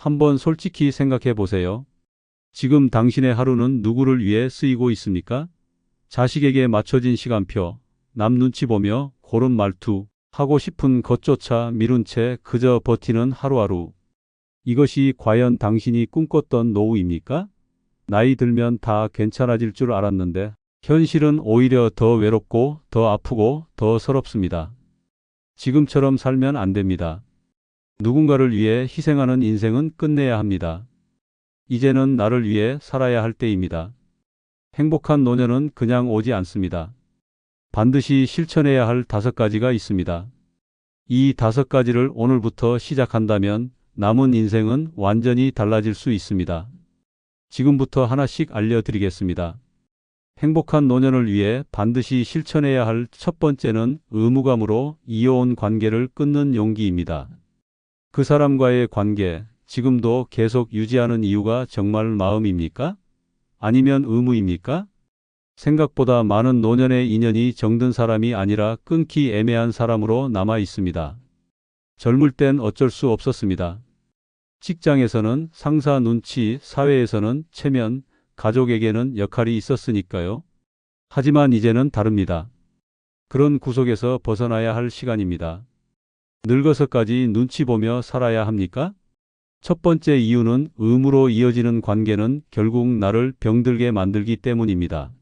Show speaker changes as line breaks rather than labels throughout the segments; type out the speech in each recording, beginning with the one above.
한번 솔직히 생각해 보세요. 지금 당신의 하루는 누구를 위해 쓰이고 있습니까? 자식에게 맞춰진 시간표, 남 눈치 보며 고른 말투, 하고 싶은 것조차 미룬 채 그저 버티는 하루하루. 이것이 과연 당신이 꿈꿨던 노후입니까? 나이 들면 다 괜찮아질 줄 알았는데 현실은 오히려 더 외롭고 더 아프고 더 서럽습니다. 지금처럼 살면 안 됩니다. 누군가를 위해 희생하는 인생은 끝내야 합니다. 이제는 나를 위해 살아야 할 때입니다. 행복한 노년은 그냥 오지 않습니다. 반드시 실천해야 할 5가지가 있습니다. 이 5가지를 오늘부터 시작한다면 남은 인생은 완전히 달라질 수 있습니다. 지금부터 하나씩 알려드리겠습니다. 행복한 노년을 위해 반드시 실천해야 할 첫 번째는 의무감으로 이어온 관계를 끊는 용기입니다. 그 사람과의 관계, 지금도 계속 유지하는 이유가 정말 마음입니까? 아니면 의무입니까? 생각보다 많은 노년의 인연이 정든 사람이 아니라 끊기 애매한 사람으로 남아 있습니다. 젊을 땐 어쩔 수 없었습니다. 직장에서는 상사 눈치, 사회에서는 체면, 가족에게는 역할이 있었으니까요. 하지만 이제는 다릅니다. 그런 구속에서 벗어나야 할 시간입니다. 늙어서까지 눈치 보며 살아야 합니까? 첫 번째 이유는 의무로 이어지는 관계는 결국 나를 병들게 만들기 때문입니다.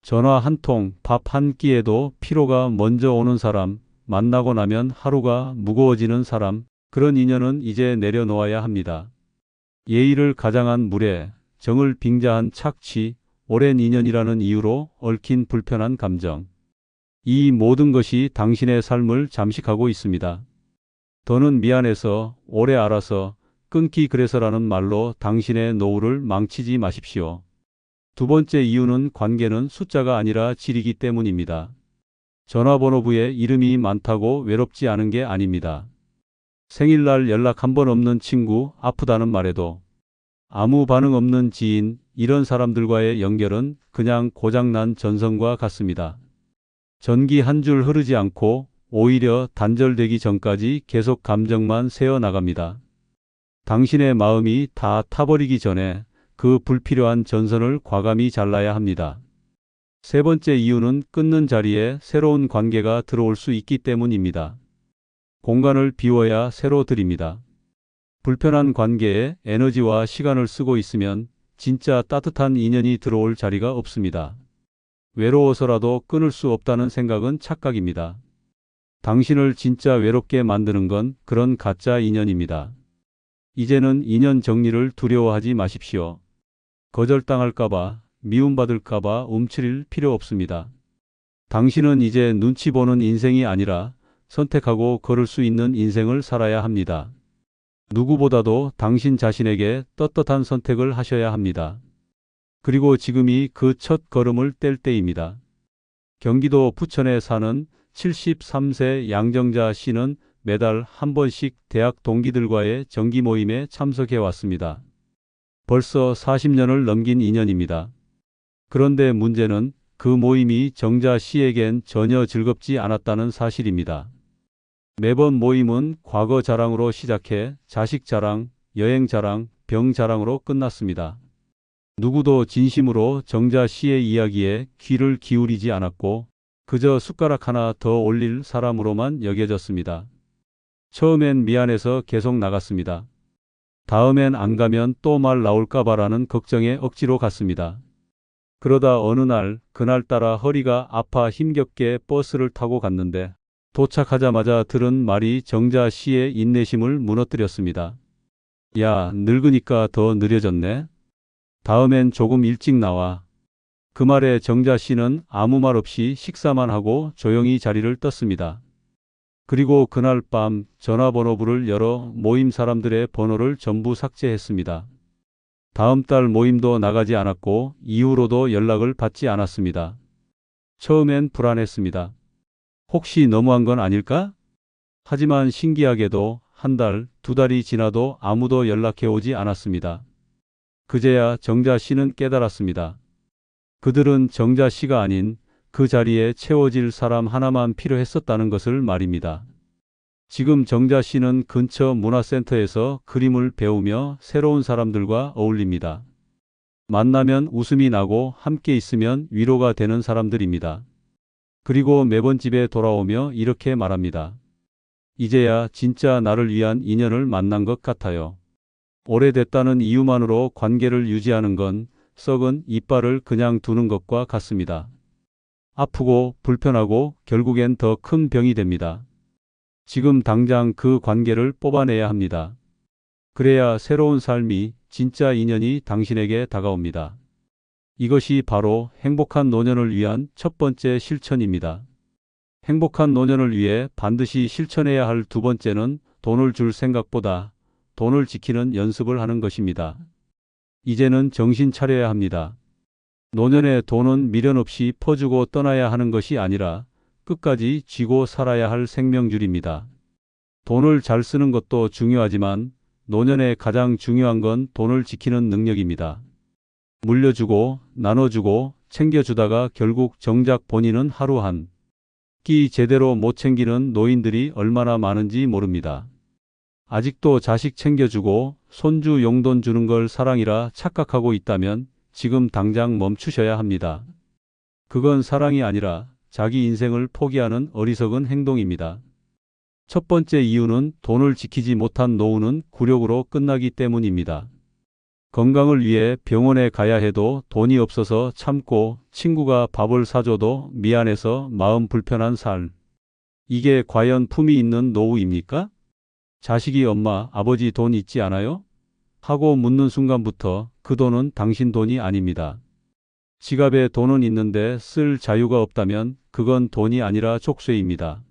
전화 한 통, 밥 한 끼에도 피로가 먼저 오는 사람, 만나고 나면 하루가 무거워지는 사람, 그런 인연은 이제 내려놓아야 합니다. 예의를 가장한 무례, 정을 빙자한 착취, 오랜 인연이라는 이유로 얽힌 불편한 감정. 이 모든 것이 당신의 삶을 잠식하고 있습니다. 더는 미안해서, 오래 알아서, 끊기 그래서라는 말로 당신의 노후를 망치지 마십시오. 두 번째 이유는 관계는 숫자가 아니라 질이기 때문입니다. 전화번호부에 이름이 많다고 외롭지 않은 게 아닙니다. 생일날 연락 한 번 없는 친구, 아프다는 말에도 아무 반응 없는 지인, 이런 사람들과의 연결은 그냥 고장난 전선과 같습니다. 전기 한 줄 흐르지 않고 오히려 단절되기 전까지 계속 감정만 새어나갑니다. 당신의 마음이 다 타버리기 전에 그 불필요한 전선을 과감히 잘라야 합니다. 세 번째 이유는 끊는 자리에 새로운 관계가 들어올 수 있기 때문입니다. 공간을 비워야 새로 드립니다. 불편한 관계에 에너지와 시간을 쓰고 있으면 진짜 따뜻한 인연이 들어올 자리가 없습니다. 외로워서라도 끊을 수 없다는 생각은 착각입니다. 당신을 진짜 외롭게 만드는 건 그런 가짜 인연입니다. 이제는 인연 정리를 두려워하지 마십시오. 거절당할까봐, 미움받을까봐 움츠릴 필요 없습니다. 당신은 이제 눈치 보는 인생이 아니라 선택하고 걸을 수 있는 인생을 살아야 합니다. 누구보다도 당신 자신에게 떳떳한 선택을 하셔야 합니다. 그리고 지금이 그 첫 걸음을 뗄 때입니다. 경기도 부천에 사는 73세 양정자 씨는 매달 한 번씩 대학 동기들과의 정기 모임에 참석해 왔습니다. 벌써 40년을 넘긴 인연입니다. 그런데 문제는 그 모임이 정자 씨에겐 전혀 즐겁지 않았다는 사실입니다. 매번 모임은 과거 자랑으로 시작해 자식 자랑, 여행 자랑, 병 자랑으로 끝났습니다. 누구도 진심으로 정자 씨의 이야기에 귀를 기울이지 않았고 그저 숟가락 하나 더 올릴 사람으로만 여겨졌습니다. 처음엔 미안해서 계속 나갔습니다. 다음엔 안 가면 또 말 나올까 봐라는 걱정에 억지로 갔습니다. 그러다 어느 날 그날따라 허리가 아파 힘겹게 버스를 타고 갔는데 도착하자마자 들은 말이 정자 씨의 인내심을 무너뜨렸습니다. 야, 늙으니까 더 느려졌네. 다음엔 조금 일찍 나와. 그 말에 정자 씨는 아무 말 없이 식사만 하고 조용히 자리를 떴습니다. 그리고 그날 밤 전화번호부를 열어 모임 사람들의 번호를 전부 삭제했습니다. 다음 달 모임도 나가지 않았고 이후로도 연락을 받지 않았습니다. 처음엔 불안했습니다. 혹시 너무한 건 아닐까? 하지만 신기하게도 한 달, 2달이 지나도 아무도 연락해 오지 않았습니다. 그제야 정자 씨는 깨달았습니다. 그들은 정자 씨가 아닌 그 자리에 채워질 사람 하나만 필요했었다는 것을 말입니다. 지금 정자 씨는 근처 문화센터에서 그림을 배우며 새로운 사람들과 어울립니다. 만나면 웃음이 나고 함께 있으면 위로가 되는 사람들입니다. 그리고 매번 집에 돌아오며 이렇게 말합니다. 이제야 진짜 나를 위한 인연을 만난 것 같아요. 오래됐다는 이유만으로 관계를 유지하는 건 썩은 이빨을 그냥 두는 것과 같습니다. 아프고 불편하고 결국엔 더 큰 병이 됩니다. 지금 당장 그 관계를 뽑아내야 합니다. 그래야 새로운 삶이, 진짜 인연이 당신에게 다가옵니다. 이것이 바로 행복한 노년을 위한 첫 번째 실천입니다. 행복한 노년을 위해 반드시 실천해야 할 두 번째는 돈을 줄 생각보다 돈을 지키는 연습을 하는 것입니다. 이제는 정신 차려야 합니다. 노년에 돈은 미련 없이 퍼주고 떠나야 하는 것이 아니라 끝까지 쥐고 살아야 할 생명줄입니다. 돈을 잘 쓰는 것도 중요하지만 노년에 가장 중요한 건 돈을 지키는 능력입니다. 물려주고 나눠주고 챙겨주다가 결국 정작 본인은 하루 한 끼 제대로 못 챙기는 노인들이 얼마나 많은지 모릅니다. 아직도 자식 챙겨주고 손주 용돈 주는 걸 사랑이라 착각하고 있다면 지금 당장 멈추셔야 합니다. 그건 사랑이 아니라 자기 인생을 포기하는 어리석은 행동입니다. 첫 번째 이유는 돈을 지키지 못한 노후는 굴욕으로 끝나기 때문입니다. 건강을 위해 병원에 가야 해도 돈이 없어서 참고 친구가 밥을 사줘도 미안해서 마음 불편한 삶. 이게 과연 품이 있는 노후입니까? 자식이 엄마, 아버지 돈 있지 않아요? 하고 묻는 순간부터 그 돈은 당신 돈이 아닙니다. 지갑에 돈은 있는데 쓸 자유가 없다면 그건 돈이 아니라 족쇄입니다.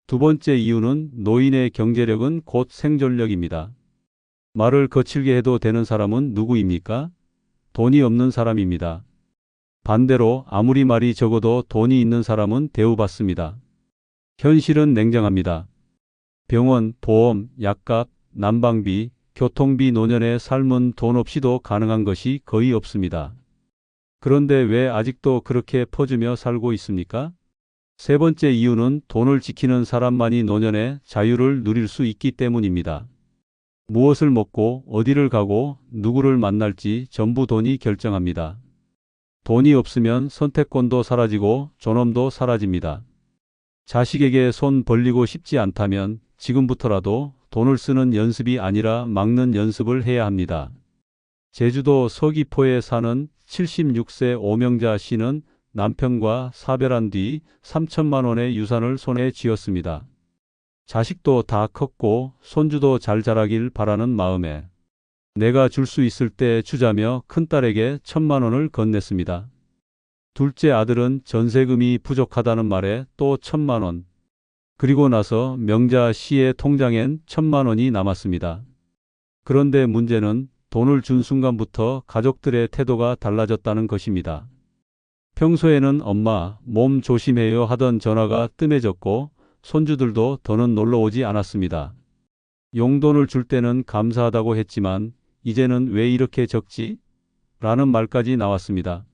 두 번째 이유는 노인의 경제력은 곧 생존력입니다. 말을 거칠게 해도 되는 사람은 누구입니까? 돈이 없는 사람입니다. 반대로 아무리 말이 적어도 돈이 있는 사람은 대우받습니다. 현실은 냉정합니다. 병원, 보험, 약값, 난방비, 교통비 노년의 삶은 돈 없이도 가능한 것이 거의 없습니다. 그런데 왜 아직도 그렇게 퍼주며 살고 있습니까? 세 번째 이유는 돈을 지키는 사람만이 노년의 자유를 누릴 수 있기 때문입니다. 무엇을 먹고 어디를 가고 누구를 만날지 전부 돈이 결정합니다. 돈이 없으면 선택권도 사라지고 존엄도 사라집니다. 자식에게 손 벌리고 싶지 않다면 지금부터라도 돈을 쓰는 연습이 아니라 막는 연습을 해야 합니다. 제주도 서귀포에 사는 76세 오명자 씨는 남편과 사별한 뒤 3천만 원의 유산을 손에 쥐었습니다. 자식도 다 컸고 손주도 잘 자라길 바라는 마음에 내가 줄 수 있을 때 주자며 큰딸에게 1,000만 원을 건넸습니다. 둘째 아들은 전세금이 부족하다는 말에 또 1,000만 원. 그리고 나서 명자 씨의 통장엔 1,000만 원이 남았습니다. 그런데 문제는 돈을 준 순간부터 가족들의 태도가 달라졌다는 것입니다. 평소에는 엄마, 몸 조심해요 하던 전화가 뜸해졌고 손주들도 더는 놀러 오지 않았습니다. 용돈을 줄 때는 감사하다고 했지만 이제는 왜 이렇게 적지? 라는 말까지 나왔습니다.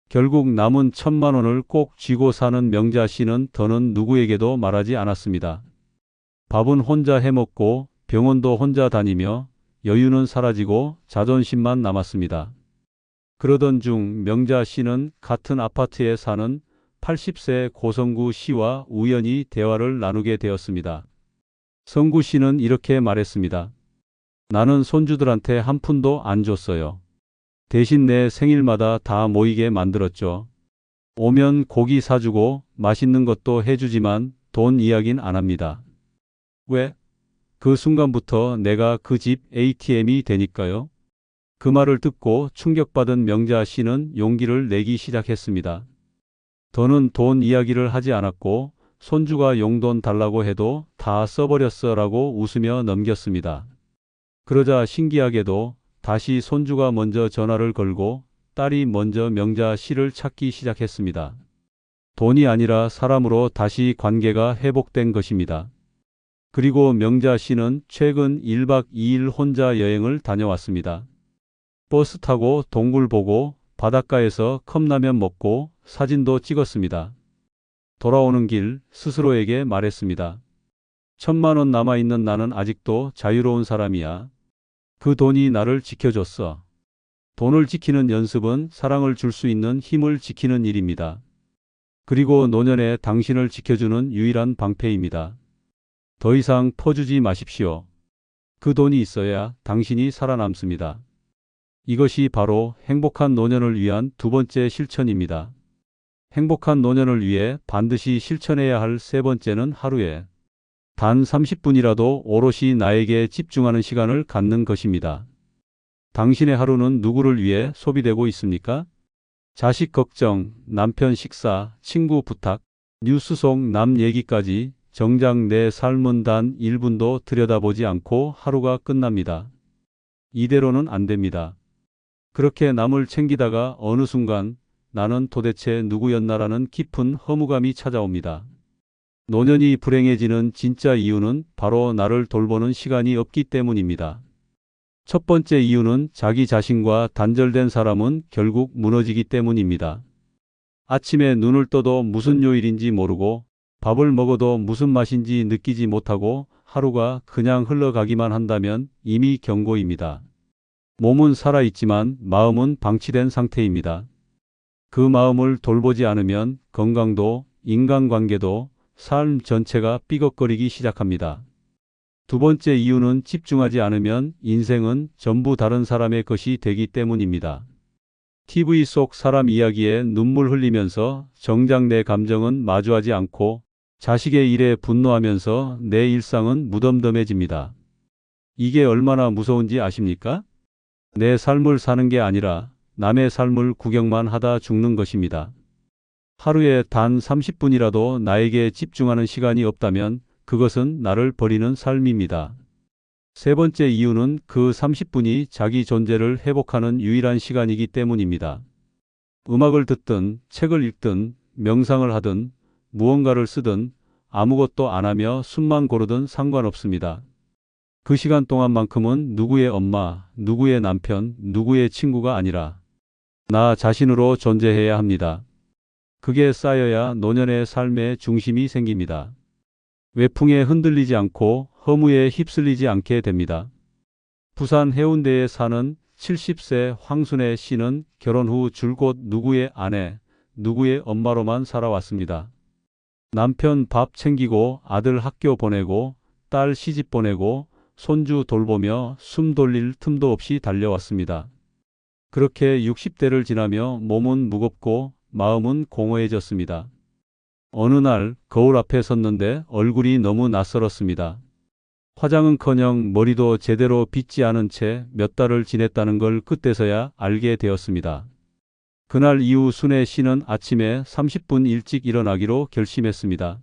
결국 남은 1,000만 원을 꼭 쥐고 사는 명자 씨는 더는 누구에게도 말하지 않았습니다. 밥은 혼자 해먹고 병원도 혼자 다니며 여유는 사라지고 자존심만 남았습니다. 그러던 중 명자 씨는 같은 아파트에 사는 80세 고성구 씨와 우연히 대화를 나누게 되었습니다. 성구 씨는 이렇게 말했습니다. 나는 손주들한테 한 푼도 안 줬어요. 대신 내 생일마다 다 모이게 만들었죠. 오면 고기 사주고 맛있는 것도 해주지만 돈 이야긴 안 합니다. 왜? 그 순간부터 내가 그 집 ATM이 되니까요. 그 말을 듣고 충격받은 명자 씨는 용기를 내기 시작했습니다. 더는 돈 이야기를 하지 않았고 손주가 용돈 달라고 해도 다 써버렸어 라고 웃으며 넘겼습니다. 그러자 신기하게도 다시 손주가 먼저 전화를 걸고 딸이 먼저 명자 씨를 찾기 시작했습니다. 돈이 아니라 사람으로 다시 관계가 회복된 것입니다. 그리고 명자 씨는 최근 1박 2일 혼자 여행을 다녀왔습니다. 버스 타고 동굴 보고 바닷가에서 컵라면 먹고 사진도 찍었습니다. 돌아오는 길 스스로에게 말했습니다. 1,000만 원 남아있는 나는 아직도 자유로운 사람이야. 그 돈이 나를 지켜줬어. 돈을 지키는 연습은 사랑을 줄 수 있는 힘을 지키는 일입니다. 그리고 노년에 당신을 지켜주는 유일한 방패입니다. 더 이상 퍼주지 마십시오. 그 돈이 있어야 당신이 살아남습니다. 이것이 바로 행복한 노년을 위한 두 번째 실천입니다. 행복한 노년을 위해 반드시 실천해야 할 세 번째는 하루에 단 30분이라도 오롯이 나에게 집중하는 시간을 갖는 것입니다. 당신의 하루는 누구를 위해 소비되고 있습니까? 자식 걱정, 남편 식사, 친구 부탁, 뉴스 속 남 얘기까지 정작 내 삶은 단 1분도 들여다보지 않고 하루가 끝납니다. 이대로는 안 됩니다. 그렇게 남을 챙기다가 어느 순간 나는 도대체 누구였나라는 깊은 허무감이 찾아옵니다. 노년이 불행해지는 진짜 이유는 바로 나를 돌보는 시간이 없기 때문입니다. 첫 번째 이유는 자기 자신과 단절된 사람은 결국 무너지기 때문입니다. 아침에 눈을 떠도 무슨 요일인지 모르고 밥을 먹어도 무슨 맛인지 느끼지 못하고 하루가 그냥 흘러가기만 한다면 이미 경고입니다. 몸은 살아있지만 마음은 방치된 상태입니다. 그 마음을 돌보지 않으면 건강도, 인간관계도, 삶 전체가 삐걱거리기 시작합니다. 두 번째 이유는 집중하지 않으면 인생은 전부 다른 사람의 것이 되기 때문입니다. TV 속 사람 이야기에 눈물 흘리면서 정작 내 감정은 마주하지 않고 자식의 일에 분노하면서 내 일상은 무덤덤해집니다. 이게 얼마나 무서운지 아십니까? 내 삶을 사는 게 아니라 남의 삶을 구경만 하다 죽는 것입니다. 하루에 단 30분이라도 나에게 집중하는 시간이 없다면 그것은 나를 버리는 삶입니다. 세 번째 이유는 그 30분이 자기 존재를 회복하는 유일한 시간이기 때문입니다. 음악을 듣든 책을 읽든 명상을 하든 무언가를 쓰든 아무것도 안 하며 숨만 고르든 상관없습니다. 그 시간 동안만큼은 누구의 엄마, 누구의 남편, 누구의 친구가 아니라 나 자신으로 존재해야 합니다. 그게 쌓여야 노년의 삶의 중심이 생깁니다. 외풍에 흔들리지 않고 허무에 휩쓸리지 않게 됩니다. 부산 해운대에 사는 70세 황순애 씨는 결혼 후 줄곧 누구의 아내, 누구의 엄마로만 살아왔습니다. 남편 밥 챙기고 아들 학교 보내고 딸 시집 보내고 손주 돌보며 숨 돌릴 틈도 없이 달려왔습니다. 그렇게 60대를 지나며 몸은 무겁고 마음은 공허해졌습니다. 어느 날 거울 앞에 섰는데 얼굴이 너무 낯설었습니다. 화장은커녕 머리도 제대로 빗지 않은 채 몇 달을 지냈다는 걸 그때서야 알게 되었습니다. 그날 이후 순애 씨는 아침에 30분 일찍 일어나기로 결심했습니다.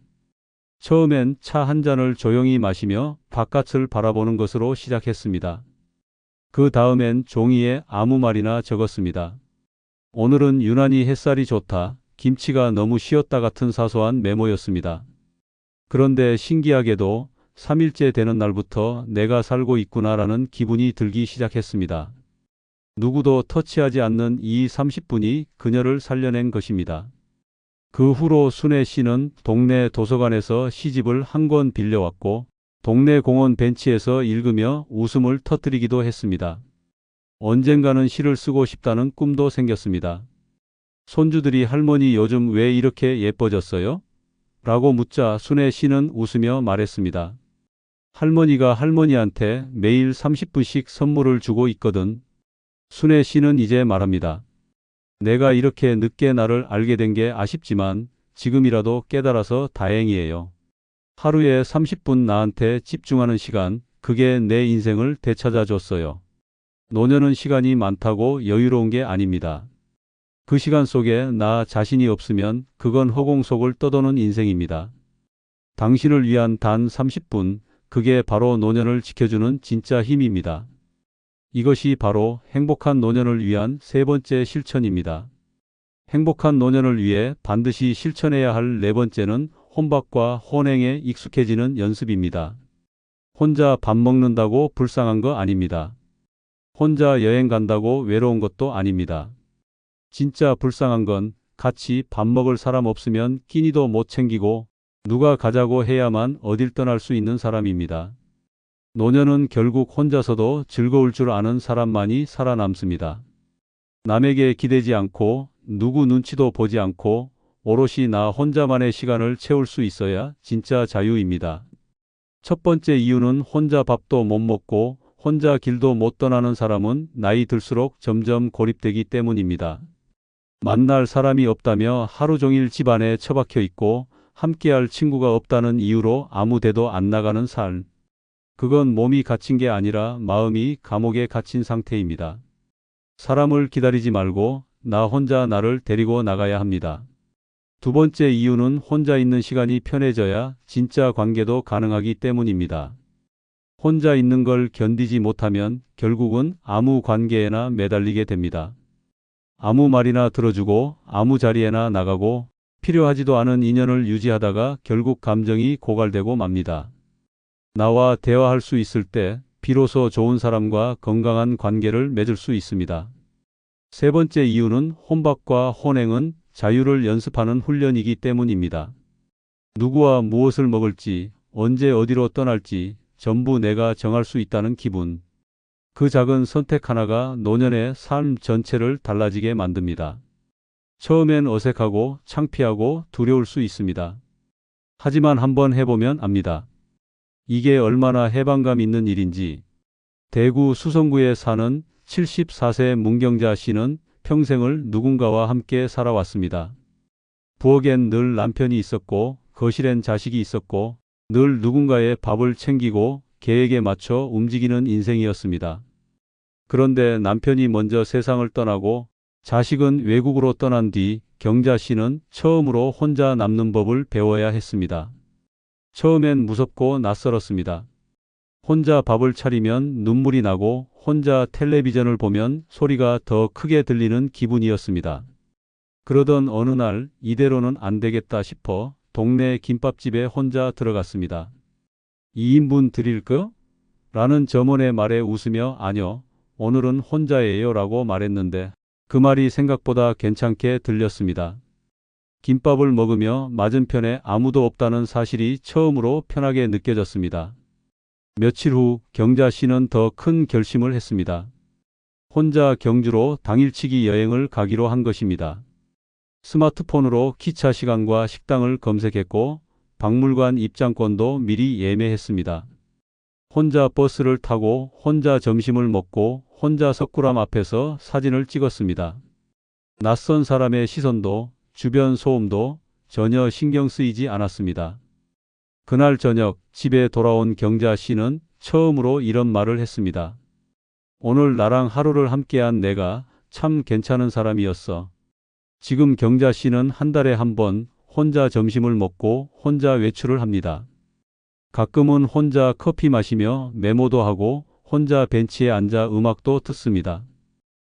처음엔 차 한 잔을 조용히 마시며 바깥을 바라보는 것으로 시작했습니다. 그 다음엔 종이에 아무 말이나 적었습니다. 오늘은 유난히 햇살이 좋다. 김치가 너무 쉬었다 같은 사소한 메모였습니다. 그런데 신기하게도 3일째 되는 날부터 내가 살고 있구나라는 기분이 들기 시작했습니다. 누구도 터치하지 않는 이 30분이 그녀를 살려낸 것입니다. 그 후로 순애 씨는 동네 도서관에서 시집을 한 권 빌려왔고 동네 공원 벤치에서 읽으며 웃음을 터뜨리기도 했습니다. 언젠가는 시를 쓰고 싶다는 꿈도 생겼습니다. 손주들이 할머니 요즘 왜 이렇게 예뻐졌어요? 라고 묻자 순애 씨는 웃으며 말했습니다. 할머니가 할머니한테 매일 30분씩 선물을 주고 있거든. 순애 씨는 이제 말합니다. 내가 이렇게 늦게 나를 알게 된 게 아쉽지만 지금이라도 깨달아서 다행이에요. 하루에 30분 나한테 집중하는 시간, 그게 내 인생을 되찾아 줬어요. 노년은 시간이 많다고 여유로운 게 아닙니다. 그 시간 속에 나 자신이 없으면 그건 허공 속을 떠도는 인생입니다. 당신을 위한 단 30분, 그게 바로 노년을 지켜주는 진짜 힘입니다. 이것이 바로 행복한 노년을 위한 세 번째 실천입니다. 행복한 노년을 위해 반드시 실천해야 할 네 번째는 혼밥과 혼행에 익숙해지는 연습입니다. 혼자 밥 먹는다고 불쌍한 거 아닙니다. 혼자 여행 간다고 외로운 것도 아닙니다. 진짜 불쌍한 건 같이 밥 먹을 사람 없으면 끼니도 못 챙기고 누가 가자고 해야만 어딜 떠날 수 있는 사람입니다. 노년은 결국 혼자서도 즐거울 줄 아는 사람만이 살아남습니다. 남에게 기대지 않고 누구 눈치도 보지 않고 오롯이 나 혼자만의 시간을 채울 수 있어야 진짜 자유입니다. 첫 번째 이유는 혼자 밥도 못 먹고 혼자 길도 못 떠나는 사람은 나이 들수록 점점 고립되기 때문입니다. 만날 사람이 없다며 하루 종일 집 안에 처박혀 있고 함께할 친구가 없다는 이유로 아무 데도 안 나가는 삶. 그건 몸이 갇힌 게 아니라 마음이 감옥에 갇힌 상태입니다. 사람을 기다리지 말고 나 혼자 나를 데리고 나가야 합니다. 두 번째 이유는 혼자 있는 시간이 편해져야 진짜 관계도 가능하기 때문입니다. 혼자 있는 걸 견디지 못하면 결국은 아무 관계에나 매달리게 됩니다. 아무 말이나 들어주고 아무 자리에나 나가고 필요하지도 않은 인연을 유지하다가 결국 감정이 고갈되고 맙니다. 나와 대화할 수 있을 때 비로소 좋은 사람과 건강한 관계를 맺을 수 있습니다. 세 번째 이유는 혼밥과 혼행은 자유를 연습하는 훈련이기 때문입니다. 누구와 무엇을 먹을지, 언제 어디로 떠날지 전부 내가 정할 수 있다는 기분. 그 작은 선택 하나가 노년의 삶 전체를 달라지게 만듭니다. 처음엔 어색하고 창피하고 두려울 수 있습니다. 하지만 한번 해보면 압니다. 이게 얼마나 해방감 있는 일인지. 대구 수성구에 사는 74세 문경자 씨는 평생을 누군가와 함께 살아왔습니다. 부엌엔 늘 남편이 있었고 거실엔 자식이 있었고 늘 누군가의 밥을 챙기고 계획에 맞춰 움직이는 인생이었습니다. 그런데 남편이 먼저 세상을 떠나고 자식은 외국으로 떠난 뒤 경자 씨는 처음으로 혼자 남는 법을 배워야 했습니다. 처음엔 무섭고 낯설었습니다. 혼자 밥을 차리면 눈물이 나고 혼자 텔레비전을 보면 소리가 더 크게 들리는 기분이었습니다. 그러던 어느 날 이대로는 안 되겠다 싶어 동네 김밥집에 혼자 들어갔습니다. 2인분 드릴까? 라는 점원의 말에 웃으며 아니요, 오늘은 혼자예요 라고 말했는데 그 말이 생각보다 괜찮게 들렸습니다. 김밥을 먹으며 맞은편에 아무도 없다는 사실이 처음으로 편하게 느껴졌습니다. 며칠 후 경자 씨는 더 큰 결심을 했습니다. 혼자 경주로 당일치기 여행을 가기로 한 것입니다. 스마트폰으로 기차 시간과 식당을 검색했고 박물관 입장권도 미리 예매했습니다. 혼자 버스를 타고 혼자 점심을 먹고 혼자 석굴암 앞에서 사진을 찍었습니다. 낯선 사람의 시선도 주변 소음도 전혀 신경 쓰이지 않았습니다. 그날 저녁 집에 돌아온 경자 씨는 처음으로 이런 말을 했습니다. 오늘 나랑 하루를 함께한 내가 참 괜찮은 사람이었어. 지금 경자 씨는 한 달에 한 번 혼자 점심을 먹고 혼자 외출을 합니다. 가끔은 혼자 커피 마시며 메모도 하고 혼자 벤치에 앉아 음악도 듣습니다.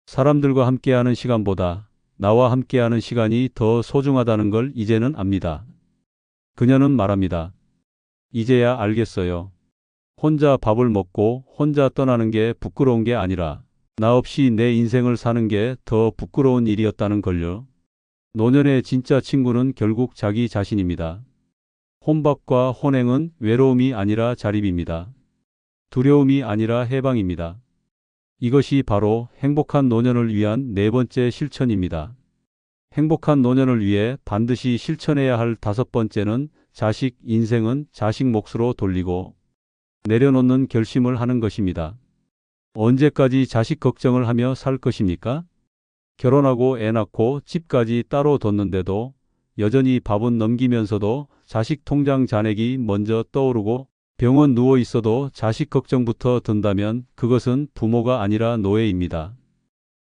사람들과 함께하는 시간보다 나와 함께하는 시간이 더 소중하다는 걸 이제는 압니다. 그녀는 말합니다. 이제야 알겠어요. 혼자 밥을 먹고 혼자 떠나는 게 부끄러운 게 아니라 나 없이 내 인생을 사는 게 더 부끄러운 일이었다는 걸요. 노년의 진짜 친구는 결국 자기 자신입니다. 혼밥과 혼행은 외로움이 아니라 자립입니다. 두려움이 아니라 해방입니다. 이것이 바로 행복한 노년을 위한 네 번째 실천입니다. 행복한 노년을 위해 반드시 실천해야 할 다섯 번째는 자식 인생은 자식 몫으로 돌리고 내려놓는 결심을 하는 것입니다. 언제까지 자식 걱정을 하며 살 것입니까? 결혼하고 애 낳고 집까지 따로 뒀는데도 여전히 밥은 넘기면서도 자식 통장 잔액이 먼저 떠오르고 병원 누워 있어도 자식 걱정부터 든다면 그것은 부모가 아니라 노예입니다.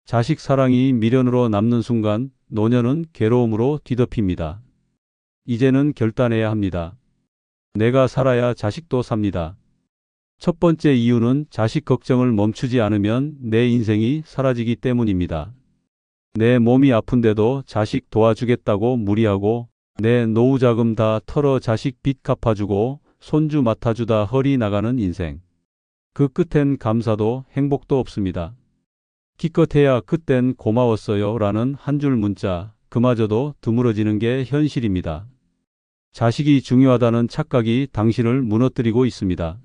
자식 사랑이 미련으로 남는 순간 노년은 괴로움으로 뒤덮입니다. 이제는 결단해야 합니다. 내가 살아야 자식도 삽니다. 첫 번째 이유는 자식 걱정을 멈추지 않으면 내 인생이 사라지기 때문입니다. 내 몸이 아픈데도 자식 도와주겠다고 무리하고 내 노후 자금 다 털어 자식 빚 갚아주고 손주 맡아주다 허리 나가는 인생. 그 끝엔 감사도 행복도 없습니다. 기껏해야 그땐 고마웠어요 라는 한 줄 문자, 그마저도 드물어지는 게 현실입니다. 자식이 중요하다는 착각이 당신을 무너뜨리고 있습니다.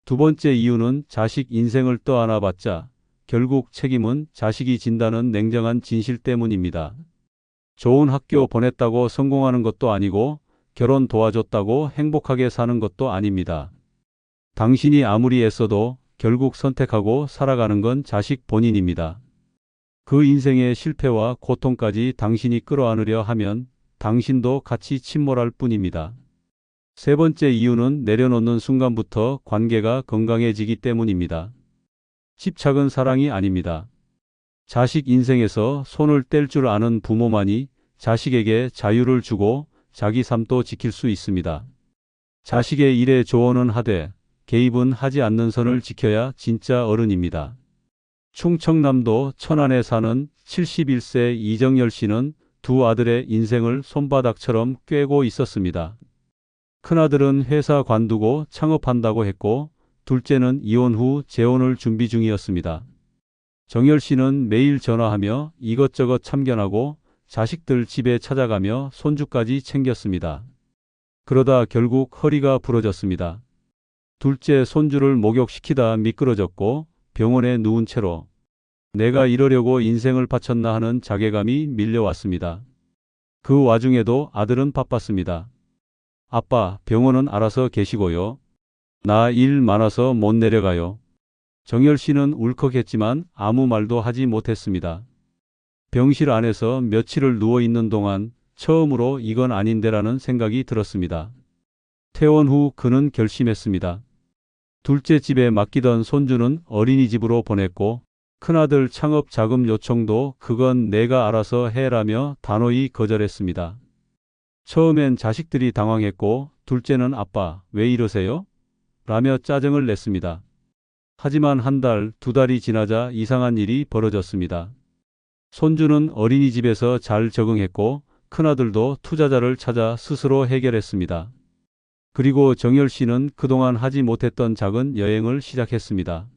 두 번째 이유는 자식 인생을 떠안아봤자 결국 책임은 자식이 진다는 냉정한 진실 때문입니다. 좋은 학교 보냈다고 성공하는 것도 아니고 결혼 도와줬다고 행복하게 사는 것도 아닙니다. 당신이 아무리 애써도 결국 선택하고 살아가는 건 자식 본인입니다. 그 인생의 실패와 고통까지 당신이 끌어안으려 하면 당신도 같이 침몰할 뿐입니다. 세 번째 이유는 내려놓는 순간부터 관계가 건강해지기 때문입니다. 집착은 사랑이 아닙니다. 자식 인생에서 손을 뗄 줄 아는 부모만이 자식에게 자유를 주고 자기 삶도 지킬 수 있습니다. 자식의 일에 조언은 하되 개입은 하지 않는 선을 지켜야 진짜 어른입니다. 충청남도 천안에 사는 71세 이정열 씨는 두 아들의 인생을 손바닥처럼 꿰고 있었습니다. 큰아들은 회사 관두고 창업한다고 했고 둘째는 이혼 후 재혼을 준비 중이었습니다. 정열 씨는 매일 전화하며 이것저것 참견하고 자식들 집에 찾아가며 손주까지 챙겼습니다. 그러다 결국 허리가 부러졌습니다. 둘째 손주를 목욕시키다 미끄러졌고 병원에 누운 채로 내가 이러려고 인생을 바쳤나 하는 자괴감이 밀려왔습니다. 그 와중에도 아들은 바빴습니다. 아빠, 병원은 알아서 계시고요. 나 일 많아서 못 내려가요. 정열 씨는 울컥했지만 아무 말도 하지 못했습니다. 병실 안에서 며칠을 누워있는 동안 처음으로 이건 아닌데라는 생각이 들었습니다. 퇴원 후 그는 결심했습니다. 둘째 집에 맡기던 손주는 어린이집으로 보냈고 큰아들 창업 자금 요청도 그건 내가 알아서 해라며 단호히 거절했습니다. 처음엔 자식들이 당황했고 둘째는 아빠, 왜 이러세요? 라며 짜증을 냈습니다. 하지만 한 달, 두 달이 지나자 이상한 일이 벌어졌습니다. 손주는 어린이집에서 잘 적응했고 큰아들도 투자자를 찾아 스스로 해결했습니다. 그리고 정열 씨는 그동안 하지 못했던 작은 여행을 시작했습니다.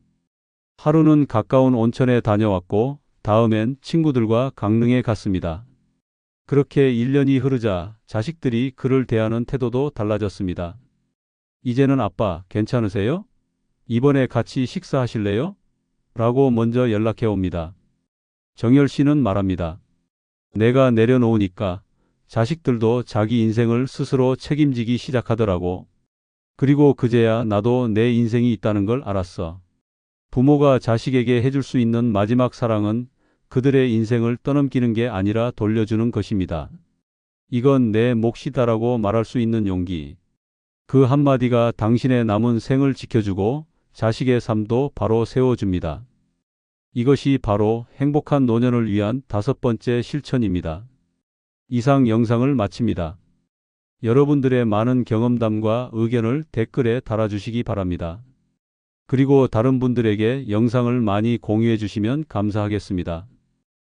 하루는 가까운 온천에 다녀왔고 다음엔 친구들과 강릉에 갔습니다. 그렇게 1년이 흐르자 자식들이 그를 대하는 태도도 달라졌습니다. 이제는 아빠 괜찮으세요? 이번에 같이 식사하실래요? 라고 먼저 연락해 옵니다. 정열 씨는 말합니다. 내가 내려놓으니까 자식들도 자기 인생을 스스로 책임지기 시작하더라고. 그리고 그제야 나도 내 인생이 있다는 걸 알았어. 부모가 자식에게 해줄 수 있는 마지막 사랑은 그들의 인생을 떠넘기는 게 아니라 돌려주는 것입니다. 이건 내 몫이다라고 말할 수 있는 용기. 그 한마디가 당신의 남은 생을 지켜주고 자식의 삶도 바로 세워줍니다. 이것이 바로 행복한 노년을 위한 5번째 실천입니다. 이상 영상을 마칩니다. 여러분들의 많은 경험담과 의견을 댓글에 달아주시기 바랍니다. 그리고 다른 분들에게 영상을 많이 공유해 주시면 감사하겠습니다.